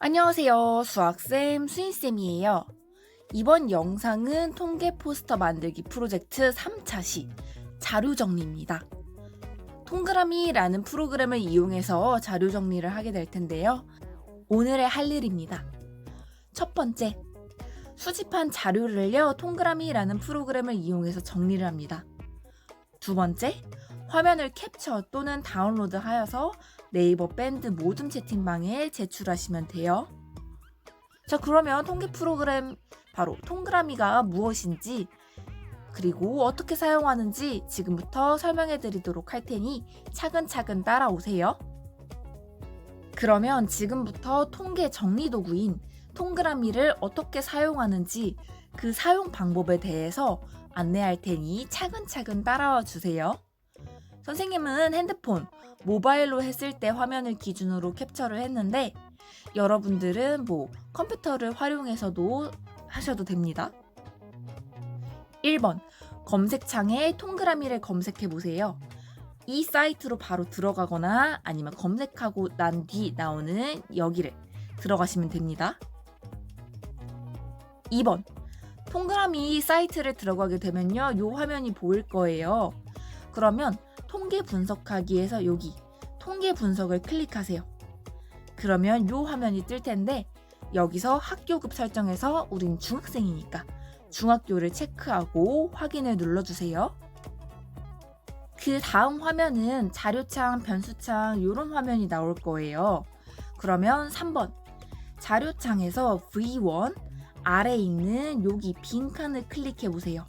안녕하세요. 수학쌤 수인쌤이에요. 이번 영상은 통계 포스터 만들기 프로젝트 3차 시 자료 정리입니다. 동그라미라는 프로그램을 이용해서 자료 정리를 하게 될 텐데요. 오늘의 할 일입니다. 첫 번째, 수집한 자료를요, 동그라미라는 프로그램을 이용해서 정리를 합니다. 두 번째, 화면을 캡처 또는 다운로드 하여서 네이버 밴드 모둠 채팅방에 제출하시면 돼요. 자, 그러면 통계 프로그램 바로 동그라미가 무엇인지 그리고 어떻게 사용하는지 지금부터 설명해 드리도록 할 테니 차근차근 따라오세요. 그러면 지금부터 통계 정리 도구인 동그라미를 어떻게 사용하는지 그 사용 방법에 대해서 안내할 테니 차근차근 따라와 주세요. 선생님은 핸드폰, 모바일로 했을 때 화면을 기준으로 캡처를 했는데 여러분들은 컴퓨터를 활용해서도 하셔도 됩니다. 1번, 검색창에 동그라미를 검색해 보세요. 이 사이트로 바로 들어가거나 아니면 검색하고 난 뒤 나오는 여기를 들어가시면 됩니다. 2번, 동그라미 사이트를 들어가게 되면요, 이 화면이 보일 거예요. 그러면 통계 분석하기에서 여기 통계 분석을 클릭하세요. 그러면 이 화면이 뜰 텐데 여기서 학교급 설정해서 우린 중학생이니까 중학교를 체크하고 확인을 눌러주세요. 그 다음 화면은 자료창, 변수창 이런 화면이 나올 거예요. 그러면 3번 자료창에서 V1 아래에 있는 여기 빈칸을 클릭해 보세요.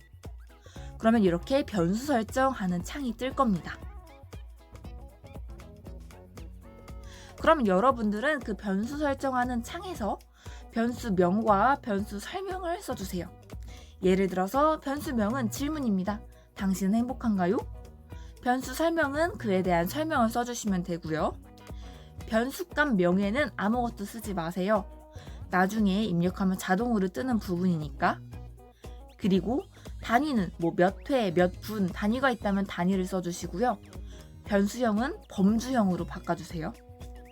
그러면 이렇게 변수 설정하는 창이 뜰 겁니다. 그럼 여러분들은 그 변수 설정하는 창에서 변수명과 변수 설명을 써주세요. 예를 들어서 변수명은 질문입니다. 당신은 행복한가요? 변수 설명은 그에 대한 설명을 써주시면 되고요. 변수값 명에는 아무것도 쓰지 마세요. 나중에 입력하면 자동으로 뜨는 부분이니까. 그리고 단위는 몇 회, 몇 분 단위가 있다면 단위를 써주시고요. 변수형은 범주형으로 바꿔주세요.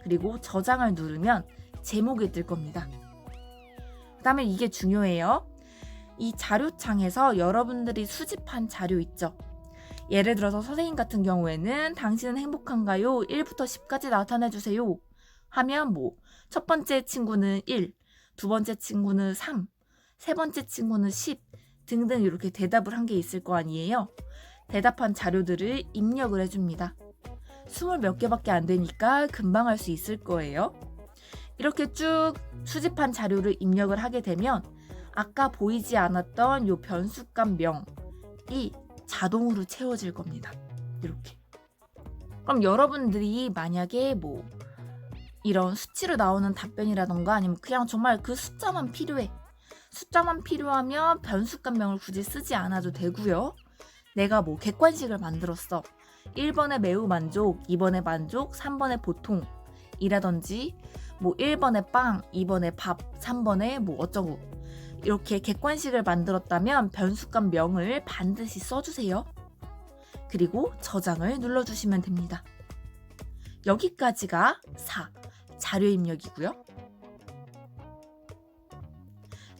그리고 저장을 누르면 제목이 뜰 겁니다. 그 다음에 이게 중요해요. 이 자료창에서 여러분들이 수집한 자료 있죠. 예를 들어서 선생님 같은 경우에는 당신은 행복한가요? 1부터 10까지 나타내주세요. 하면 첫 번째 친구는 1, 두 번째 친구는 3, 세 번째 친구는 10 등등 이렇게 대답을 한 게 있을 거 아니에요. 대답한 자료들을 입력을 해줍니다. 20몇 개밖에 안 되니까 금방 할 수 있을 거예요. 이렇게 쭉 수집한 자료를 입력을 하게 되면 아까 보이지 않았던 요 변수값 명이 자동으로 채워질 겁니다. 이렇게. 그럼 여러분들이 만약에 이런 수치로 나오는 답변이라던가 아니면 그냥 정말 그 숫자만 필요해. 숫자만 필요하면 변수값 명을 굳이 쓰지 않아도 되고요. 내가 객관식을 만들었어. 1번에 매우 만족, 2번에 만족, 3번에 보통 이라든지 1번에 빵, 2번에 밥, 3번에 어쩌고 이렇게 객관식을 만들었다면 변수값 명을 반드시 써주세요. 그리고 저장을 눌러주시면 됩니다. 여기까지가 4, 자료 입력이고요.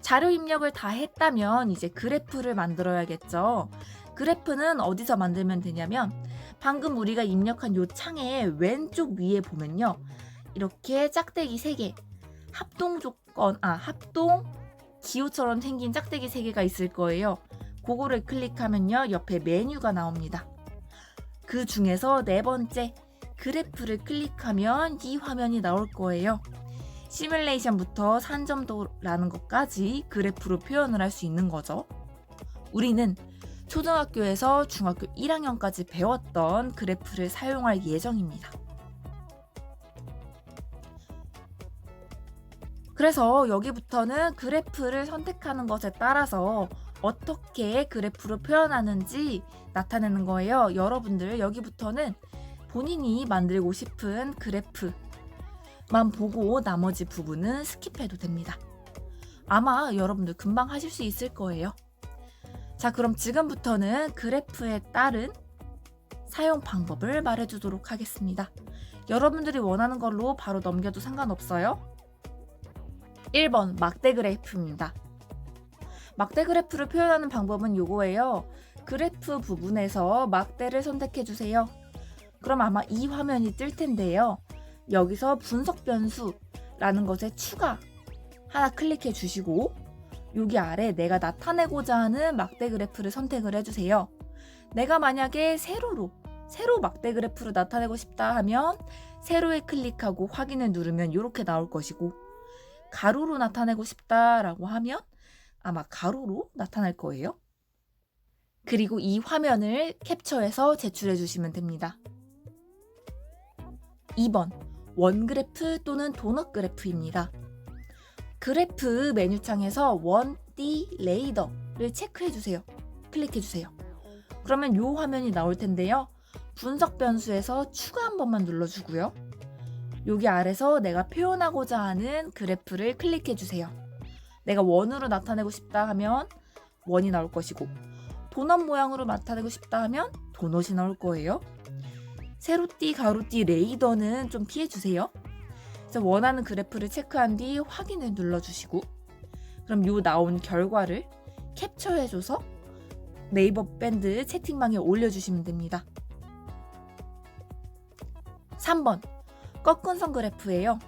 자료 입력을 다 했다면 이제 그래프를 만들어야겠죠. 그래프는 어디서 만들면 되냐면 방금 우리가 입력한 요 창의 왼쪽 위에 보면요. 이렇게 짝대기 3개, 합동 기호처럼 생긴 짝대기 3개가 있을 거예요. 그거를 클릭하면요. 옆에 메뉴가 나옵니다. 그 중에서 네 번째 그래프를 클릭하면 이 화면이 나올 거예요. 시뮬레이션부터 산점도라는 것까지 그래프로 표현을 할 수 있는 거죠. 우리는 초등학교에서 중학교 1학년까지 배웠던 그래프를 사용할 예정입니다. 그래서 여기부터는 그래프를 선택하는 것에 따라서 어떻게 그래프로 표현하는지 나타내는 거예요. 여러분들 여기부터는 본인이 만들고 싶은 그래프만 보고 나머지 부분은 스킵해도 됩니다. 아마 여러분들 금방 하실 수 있을 거예요. 자, 그럼 지금부터는 그래프에 따른 사용 방법을 말해주도록 하겠습니다. 여러분들이 원하는 걸로 바로 넘겨도 상관없어요. 1번 막대 그래프입니다. 막대 그래프를 표현하는 방법은 요거예요. 그래프 부분에서 막대를 선택해 주세요. 그럼 아마 이 화면이 뜰 텐데요. 여기서 분석 변수라는 것에 추가 하나 클릭해 주시고 여기 아래 내가 나타내고자 하는 막대 그래프를 선택을 해주세요. 내가 만약에 세로 막대 그래프를 나타내고 싶다 하면 세로에 클릭하고 확인을 누르면 이렇게 나올 것이고, 가로로 나타내고 싶다라고 하면 아마 가로로 나타날 거예요. 그리고 이 화면을 캡처해서 제출해 주시면 됩니다. 2번 원그래프 또는 도넛 그래프입니다. 그래프 메뉴창에서 1D 레이더를 체크해 주세요. 클릭해 주세요. 그러면 이 화면이 나올 텐데요. 분석 변수에서 추가 한 번만 눌러주고요. 여기 아래서 내가 표현하고자 하는 그래프를 클릭해 주세요. 내가 원으로 나타내고 싶다 하면 원이 나올 것이고, 도넛 모양으로 나타내고 싶다 하면 도넛이 나올 거예요. 세로띠, 가로띠, 레이더는 좀 피해 주세요. 그래서 원하는 그래프를 체크한 뒤 확인을 눌러주시고, 그럼 요 나온 결과를 캡처해줘서 네이버 밴드 채팅방에 올려주시면 됩니다. 3번 꺾은 선 그래프예요.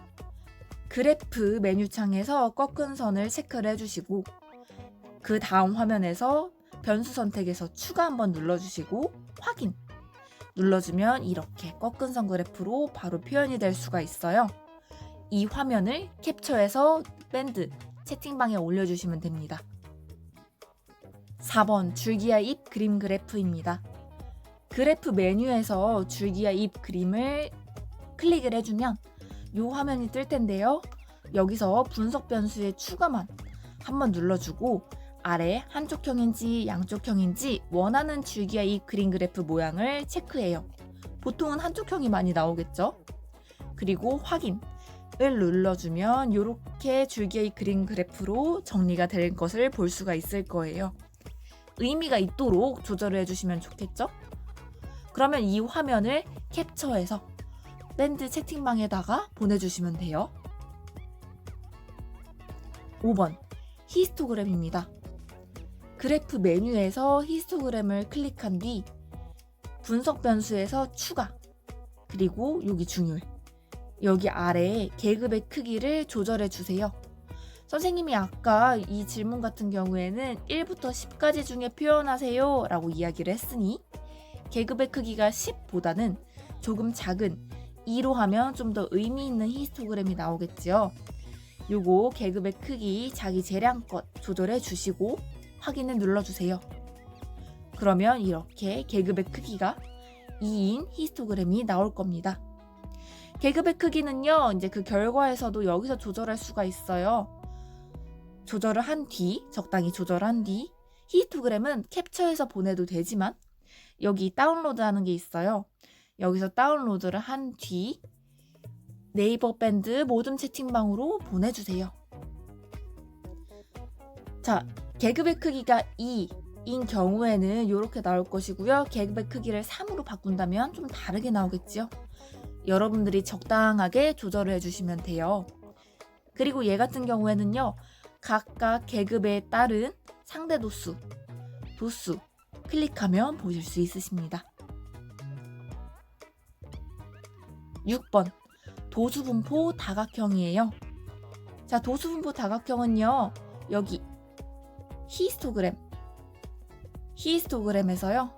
그래프 메뉴창에서 꺾은 선을 체크를 해주시고, 그 다음 화면에서 변수 선택에서 추가 한번 눌러주시고 확인 눌러주면 이렇게 꺾은 선 그래프로 바로 표현이 될 수가 있어요. 이 화면을 캡처해서 밴드 채팅방에 올려주시면 됩니다. 4번 줄기와 잎 그림 그래프입니다. 그래프 메뉴에서 줄기와 잎 그림을 클릭을 해주면 이 화면이 뜰 텐데요. 여기서 분석 변수의 추가만 한번 눌러주고 아래 한쪽형인지 양쪽형인지 원하는 줄기와 잎 그림 그래프 모양을 체크해요. 보통은 한쪽형이 많이 나오겠죠? 그리고 확인을 눌러주면 이렇게 줄기와 잎 그림 그래프로 정리가 될 것을 볼 수가 있을 거예요. 의미가 있도록 조절을 해주시면 좋겠죠? 그러면 이 화면을 캡처해서 밴드 채팅방에다가 보내주시면 돼요. 5번 히스토그램입니다. 그래프 메뉴에서 히스토그램을 클릭한 뒤 분석 변수에서 추가, 그리고 여기 중요해. 여기 아래에 계급의 크기를 조절해 주세요. 선생님이 아까 이 질문 같은 경우에는 1부터 10까지 중에 표현하세요 라고 이야기를 했으니 계급의 크기가 10보다는 조금 작은 2로 하면 좀 더 의미 있는 히스토그램이 나오겠죠. 요거 계급의 크기 자기 재량껏 조절해 주시고 확인을 눌러주세요. 그러면 이렇게 계급의 크기가 2인 히스토그램이 나올 겁니다. 계급의 크기는요, 이제 그 결과에서도 여기서 조절할 수가 있어요. 조절을 한 뒤, 적당히 조절한 뒤 히스토그램은 캡처해서 보내도 되지만 여기 다운로드 하는 게 있어요. 여기서 다운로드를 한 뒤 네이버 밴드 모듬 채팅방으로 보내주세요. 자, 계급의 크기가 2인 경우에는 이렇게 나올 것이고요. 계급의 크기를 3으로 바꾼다면 좀 다르게 나오겠죠. 여러분들이 적당하게 조절을 해주시면 돼요. 그리고 얘 같은 경우에는요, 각각 계급에 따른 상대 도수 클릭하면 보실 수 있으십니다. 6번 도수분포 다각형이에요. 자, 도수분포 다각형은요, 여기 히스토그램에서요,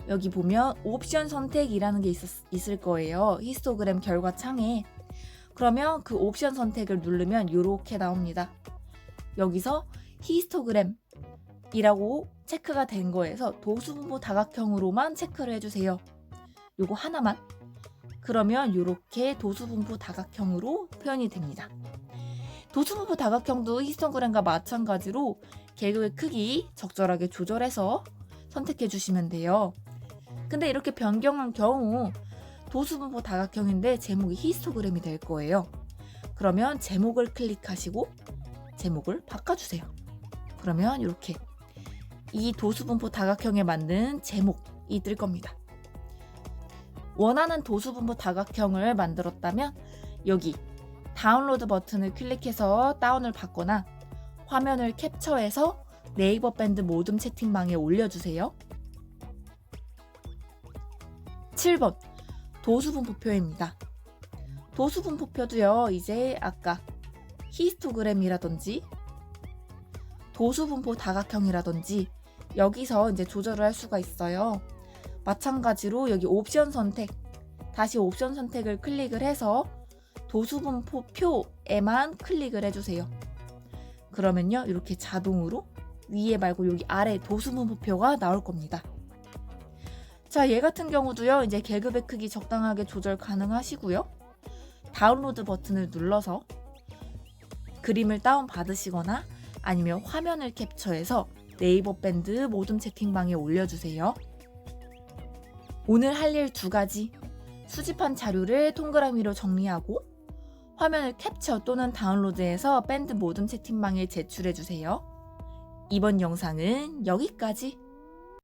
여기 보면 옵션 선택이라는 게 있을 거예요. 히스토그램 결과 창에. 그러면 그 옵션 선택을 누르면 이렇게 나옵니다. 여기서 히스토그램이라고 체크가 된 거에서 도수분포 다각형으로만 체크를 해주세요. 요거 하나만. 그러면 이렇게 도수분포 다각형으로 표현이 됩니다. 도수분포 다각형도 히스토그램과 마찬가지로 계급의 크기 적절하게 조절해서 선택해 주시면 돼요. 근데 이렇게 변경한 경우 도수분포 다각형인데 제목이 히스토그램이 될 거예요. 그러면 제목을 클릭하시고 제목을 바꿔주세요. 그러면 이렇게 이 도수분포 다각형에 맞는 제목이 뜰 겁니다. 원하는 도수분포 다각형을 만들었다면 여기 다운로드 버튼을 클릭해서 다운을 받거나 화면을 캡처해서 네이버 밴드 모듬 채팅방에 올려주세요. 7번 도수분포표입니다. 도수분포표도요, 이제 아까 히스토그램이라든지 도수분포 다각형이라든지 여기서 이제 조절을 할 수가 있어요. 마찬가지로 여기 옵션 선택, 다시 옵션 선택을 클릭을 해서 도수분포표에만 클릭을 해주세요. 그러면요, 이렇게 자동으로 위에 말고 여기 아래 도수분포표가 나올 겁니다. 자, 얘 같은 경우도요, 이제 계급의 크기 적당하게 조절 가능하시고요. 다운로드 버튼을 눌러서 그림을 다운 받으시거나 아니면 화면을 캡처해서 네이버 밴드 모듬 채팅방에 올려주세요. 오늘 할 일 2가지. 수집한 자료를 동그라미로 정리하고 화면을 캡처 또는 다운로드해서 밴드 모듬 채팅방에 제출해주세요. 이번 영상은 여기까지.